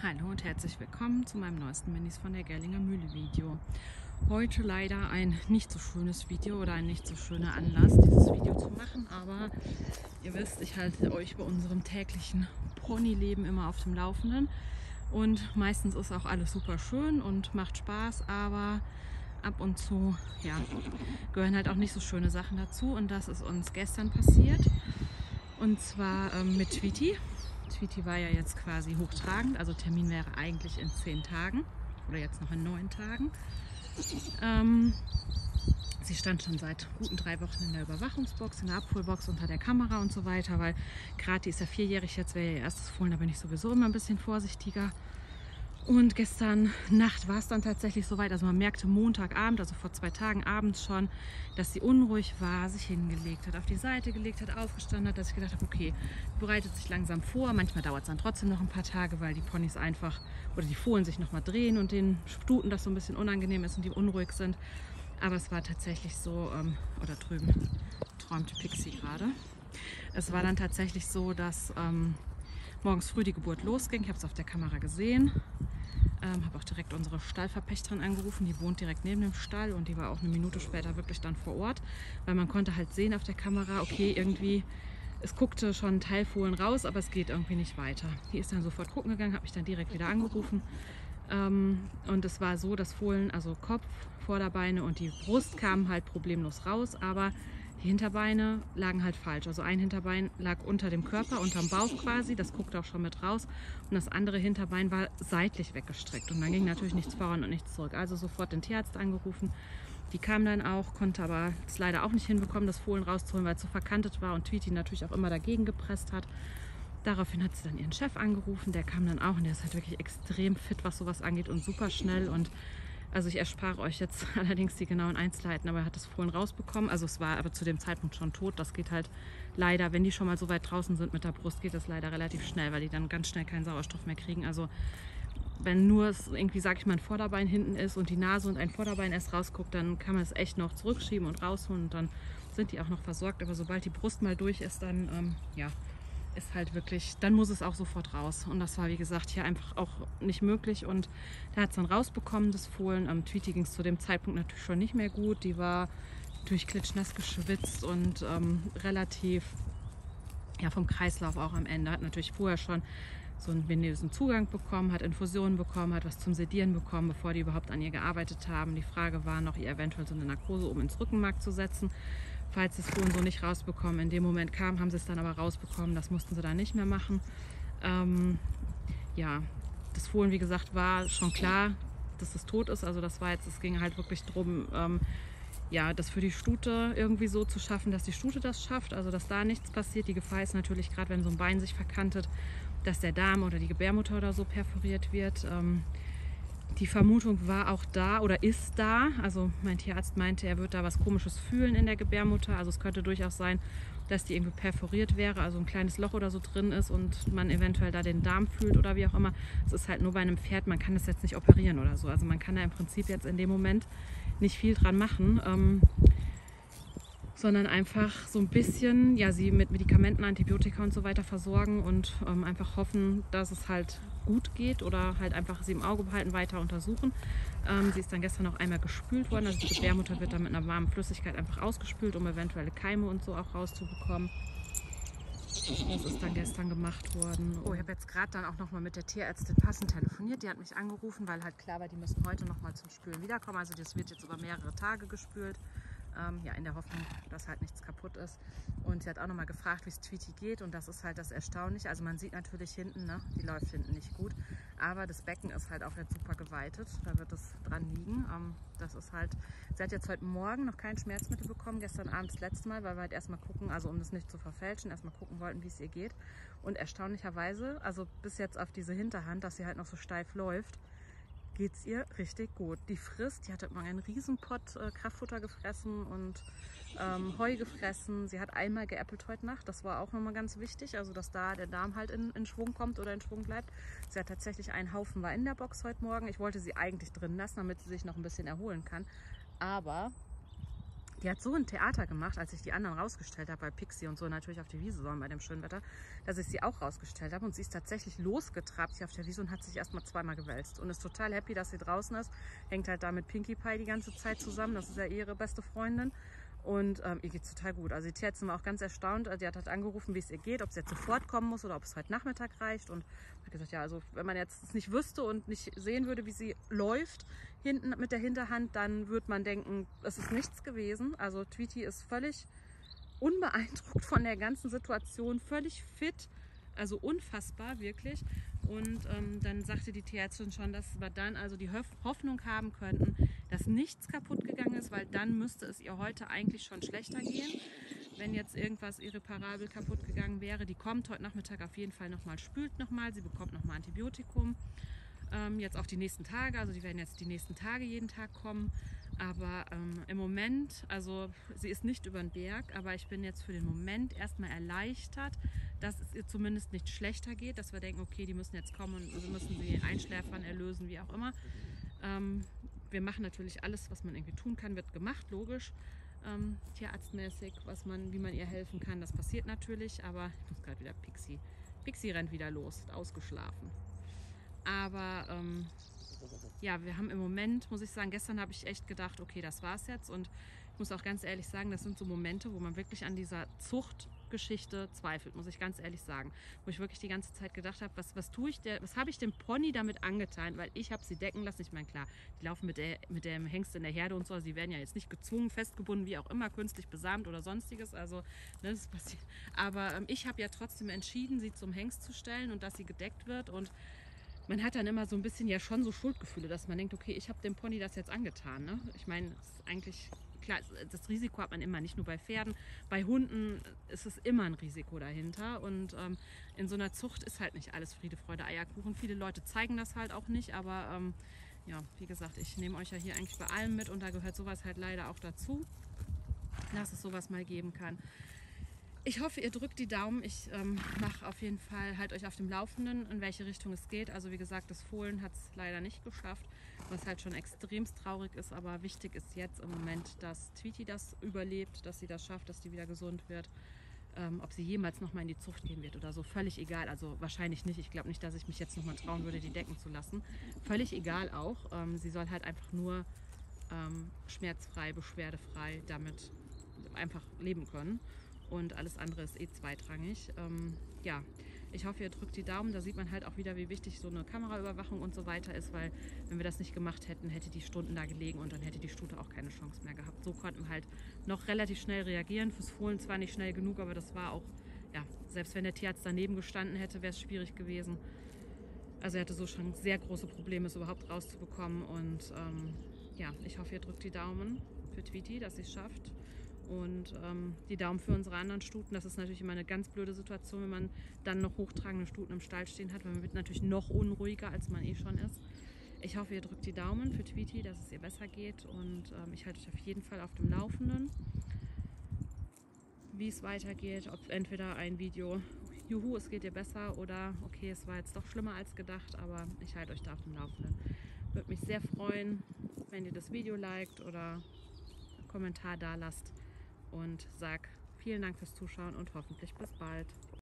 Hallo und herzlich willkommen zu meinem neuesten Minis von der Gerlinger Mühle Video. Heute leider ein nicht so schönes Video oder ein nicht so schöner Anlass, dieses Video zu machen, aber ihr wisst, ich halte euch bei unserem täglichen Ponyleben immer auf dem Laufenden und meistens ist auch alles super schön und macht Spaß, aber ab und zu gehören halt auch nicht so schöne Sachen dazu und das ist uns gestern passiert und zwar mit Tweety. Tweety war ja jetzt quasi hochtragend, also Termin wäre eigentlich in 10 Tagen oder jetzt noch in 9 Tagen. Sie stand schon seit guten 3 Wochen in der Überwachungsbox, in der Abholbox unter der Kamera und so weiter, weil gerade die ist ja 4-jährig, jetzt wäre ihr erstes Fohlen, da bin ich sowieso immer ein bisschen vorsichtiger. Und gestern Nacht war es dann tatsächlich soweit, also man merkte Montagabend, also vor 2 Tagen abends schon, dass sie unruhig war, sich hingelegt hat, auf die Seite gelegt hat, aufgestanden hat, dass ich gedacht habe, okay, bereitet sich langsam vor. Manchmal dauert es dann trotzdem noch ein paar Tage, weil die Ponys einfach oder die Fohlen sich nochmal drehen und den Stuten das so ein bisschen unangenehm ist und die unruhig sind. Aber es war tatsächlich so, oder drüben träumte Pixie gerade. Es war dann tatsächlich so, dass morgens früh die Geburt losging. Ich habe es auf der Kamera gesehen. Habe auch direkt unsere Stallverpächterin angerufen, die wohnt direkt neben dem Stall und die war auch eine Minute später wirklich dann vor Ort, weil man konnte halt sehen auf der Kamera, okay, irgendwie, es guckte schon ein Teil Fohlen raus, aber es geht irgendwie nicht weiter. Die ist dann sofort gucken gegangen, habe mich dann direkt wieder angerufen und es war so, dass Fohlen, also Kopf, Vorderbeine und die Brust kamen halt problemlos raus, aber die Hinterbeine lagen halt falsch. Also ein Hinterbein lag unter dem Körper, unterm Bauch quasi, das guckte auch schon mit raus. Und das andere Hinterbein war seitlich weggestreckt. Und dann ging natürlich nichts voran und nichts zurück. Also sofort den Tierarzt angerufen. Die kam dann auch, konnte aber es leider auch nicht hinbekommen, das Fohlen rauszuholen, weil es so verkantet war und Tweety natürlich auch immer dagegen gepresst hat. Daraufhin hat sie dann ihren Chef angerufen, der kam dann auch und der ist halt wirklich extrem fit, was sowas angeht und super schnell und also ich erspare euch jetzt allerdings die genauen Einzelheiten, aber er hat das Fohlen rausbekommen. Also es war aber zu dem Zeitpunkt schon tot. Das geht halt leider, wenn die schon mal so weit draußen sind mit der Brust, geht das leider relativ schnell, weil die dann ganz schnell keinen Sauerstoff mehr kriegen. Also wenn nur es irgendwie, sag ich mal, ein Vorderbein hinten ist und die Nase und ein Vorderbein erst rausguckt, dann kann man es echt noch zurückschieben und rausholen und dann sind die auch noch versorgt. Aber sobald die Brust mal durch ist, dann ist halt wirklich, dann muss es auch sofort raus. Und das war, wie gesagt, hier einfach auch nicht möglich. Und da hat es dann rausbekommen, das Fohlen. Tweety ging es zu dem Zeitpunkt natürlich schon nicht mehr gut. Die war natürlich klitschnass geschwitzt und relativ vom Kreislauf auch am Ende. Hat natürlich vorher schon so einen venösen Zugang bekommen, hat Infusionen bekommen, hat was zum Sedieren bekommen, bevor die überhaupt an ihr gearbeitet haben. Die Frage war noch, ihr eventuell so eine Narkose oben ins Rückenmark zu setzen, falls sie das Fohlen so nicht rausbekommen. In dem Moment kam, haben sie es dann aber rausbekommen, das mussten sie dann nicht mehr machen. Das Fohlen, wie gesagt, war schon klar, dass es tot ist. Also das war jetzt, es ging halt wirklich darum, das für die Stute irgendwie so zu schaffen, dass die Stute das schafft, also dass da nichts passiert. Die Gefahr ist natürlich, gerade wenn so ein Bein sich verkantet, dass der Darm oder die Gebärmutter oder so perforiert wird. Die Vermutung war auch da oder ist da. Also mein Tierarzt meinte, er wird da was Komisches fühlen in der Gebärmutter. Also es könnte durchaus sein, dass die irgendwie perforiert wäre, also ein kleines Loch oder so drin ist und man eventuell da den Darm fühlt oder wie auch immer. Es ist halt nur bei einem Pferd, man kann das jetzt nicht operieren oder so. Also man kann da im Prinzip jetzt in dem Moment nicht viel dran machen, sondern einfach so ein bisschen, sie mit Medikamenten, Antibiotika und so weiter versorgen und einfach hoffen, dass es halt gut geht oder halt einfach sie im Auge behalten, weiter untersuchen. Sie ist dann gestern noch einmal gespült worden, also die Gebärmutter wird dann mit einer warmen Flüssigkeit einfach ausgespült, um eventuelle Keime und so auch rauszubekommen. Das ist dann gestern gemacht worden. Oh, ich habe jetzt gerade dann auch noch mal mit der Tierärztin passend telefoniert. Die hat mich angerufen, weil halt klar war, die müssen heute noch mal zum Spülen wiederkommen. Also das wird jetzt über mehrere Tage gespült. In der Hoffnung, dass halt nichts kaputt ist. Und sie hat auch noch mal gefragt, wie es Tweety geht. Und das ist halt das Erstaunliche. Also man sieht natürlich hinten, ne, die läuft hinten nicht gut. Aber das Becken ist halt auch jetzt super geweitet. Da wird es dran liegen. Das ist halt, sie hat jetzt heute Morgen noch kein Schmerzmittel bekommen. Gestern Abend das letzte Mal, weil wir halt erstmal gucken, also um das nicht zu verfälschen, erstmal gucken wollten, wie es ihr geht. Und erstaunlicherweise, also bis jetzt auf diese Hinterhand, dass sie halt noch so steif läuft, geht es ihr richtig gut. Die frisst, die hat heute Morgen einen Riesenpott Kraftfutter gefressen und Heu gefressen. Sie hat einmal geäppelt heute Nacht, das war auch nochmal ganz wichtig, also dass da der Darm halt in Schwung kommt oder in Schwung bleibt. Sie hat tatsächlich einen Haufen war in der Box heute Morgen. Ich wollte sie eigentlich drin lassen, damit sie sich noch ein bisschen erholen kann. Aber Die hat so ein Theater gemacht, als ich die anderen rausgestellt habe, bei Pixie und so natürlich auf die Wiese sollen bei dem schönen Wetter, dass ich sie auch rausgestellt habe. Und sie ist tatsächlich losgetrabt hier auf der Wiese und hat sich erstmal zweimal gewälzt. Und ist total happy, dass sie draußen ist. Hängt halt da mit Pinkie Pie die ganze Zeit zusammen. Das ist ja ihre beste Freundin. Und ihr geht's total gut. Also die Tierärztin war auch ganz erstaunt. Die hat halt angerufen, wie es ihr geht, ob sie jetzt sofort kommen muss oder ob es heute Nachmittag reicht. Und hat gesagt, ja, also wenn man jetzt es nicht wüsste und nicht sehen würde, wie sie läuft hinten mit der Hinterhand, dann würde man denken, es ist nichts gewesen. Also Tweety ist völlig unbeeindruckt von der ganzen Situation, völlig fit. Also unfassbar, wirklich. Und dann sagte die Tierärztin schon, dass wir dann also die Hoffnung haben könnten, dass nichts kaputt gegangen ist, weil dann müsste es ihr heute eigentlich schon schlechter gehen, wenn jetzt irgendwas irreparabel kaputt gegangen wäre. Die kommt heute Nachmittag auf jeden Fall nochmal, spült nochmal, sie bekommt nochmal Antibiotikum. Jetzt auch die nächsten Tage, also die werden jetzt die nächsten Tage jeden Tag kommen. Aber im Moment, also sie ist nicht über den Berg, aber ich bin jetzt für den Moment erstmal erleichtert, dass es ihr zumindest nicht schlechter geht, dass wir denken, okay, die müssen jetzt kommen und wir müssen sie einschläfern, erlösen, wie auch immer. Wir machen natürlich alles, was man irgendwie tun kann, wird gemacht, logisch. Tierarztmäßig, wie man ihr helfen kann, das passiert natürlich, aber ich muss gerade wieder Pixie. Pixie rennt wieder los, ist ausgeschlafen. Aber ja, wir haben im Moment, muss ich sagen, gestern habe ich echt gedacht, okay, das war's jetzt. Und ich muss auch ganz ehrlich sagen, das sind so Momente, wo man wirklich an dieser Zuchtgeschichte zweifelt, muss ich ganz ehrlich sagen. Wo ich wirklich die ganze Zeit gedacht habe, was habe ich dem Pony damit angetan? Weil ich habe sie decken lassen. Ich meine, klar, die laufen mit dem Hengst in der Herde und so. Sie werden ja jetzt nicht gezwungen, festgebunden, wie auch immer, künstlich besamt oder sonstiges. Also, ne, das passiert. Aber ich habe ja trotzdem entschieden, sie zum Hengst zu stellen und dass sie gedeckt wird. Und man hat dann immer so ein bisschen ja schon so Schuldgefühle, dass man denkt, okay, ich habe dem Pony das jetzt angetan. Ne? Ich meine, es ist eigentlich klar, das Risiko hat man immer, nicht nur bei Pferden. Bei Hunden ist es immer ein Risiko dahinter. Und in so einer Zucht ist halt nicht alles Friede, Freude, Eierkuchen. Viele Leute zeigen das halt auch nicht, aber ja, wie gesagt, ich nehme euch ja hier eigentlich bei allem mit und da gehört sowas halt leider auch dazu, dass es sowas mal geben kann. Ich hoffe, ihr drückt die Daumen. Ich mache auf jeden Fall, halt euch auf dem Laufenden, in welche Richtung es geht. Also wie gesagt, das Fohlen hat es leider nicht geschafft, was halt schon extremst traurig ist. Aber wichtig ist jetzt im Moment, dass Tweety das überlebt, dass sie das schafft, dass die wieder gesund wird. Ob sie jemals nochmal in die Zucht gehen wird oder so, völlig egal. Also wahrscheinlich nicht. Ich glaube nicht, dass ich mich jetzt nochmal trauen würde, die decken zu lassen. Völlig egal auch. Sie soll halt einfach nur schmerzfrei, beschwerdefrei damit einfach leben können. Und alles andere ist eh zweitrangig. Ja, ich hoffe, ihr drückt die Daumen. Da sieht man halt auch wieder, wie wichtig so eine Kameraüberwachung und so weiter ist, weil wenn wir das nicht gemacht hätten, hätte die Stunden da gelegen und dann hätte die Stute auch keine Chance mehr gehabt. So konnten wir halt noch relativ schnell reagieren. Fürs Fohlen zwar nicht schnell genug, aber das war auch, ja, selbst wenn der Tierarzt daneben gestanden hätte, wäre es schwierig gewesen. Also er hatte so schon sehr große Probleme, es überhaupt rauszubekommen. Und ja, ich hoffe, ihr drückt die Daumen für Tweety, dass sie es schafft. Und die Daumen für unsere anderen Stuten. Das ist natürlich immer eine ganz blöde Situation, wenn man dann noch hochtragende Stuten im Stall stehen hat, weil man wird natürlich noch unruhiger, als man eh schon ist. Ich hoffe, ihr drückt die Daumen für Tweety, dass es ihr besser geht. Und ich halte euch auf jeden Fall auf dem Laufenden, wie es weitergeht. Ob entweder ein Video, juhu, es geht ihr besser, oder okay, es war jetzt doch schlimmer als gedacht, aber ich halte euch da auf dem Laufenden. Würde mich sehr freuen, wenn ihr das Video liked oder einen Kommentar da lasst. Und sag vielen Dank fürs Zuschauen und hoffentlich bis bald.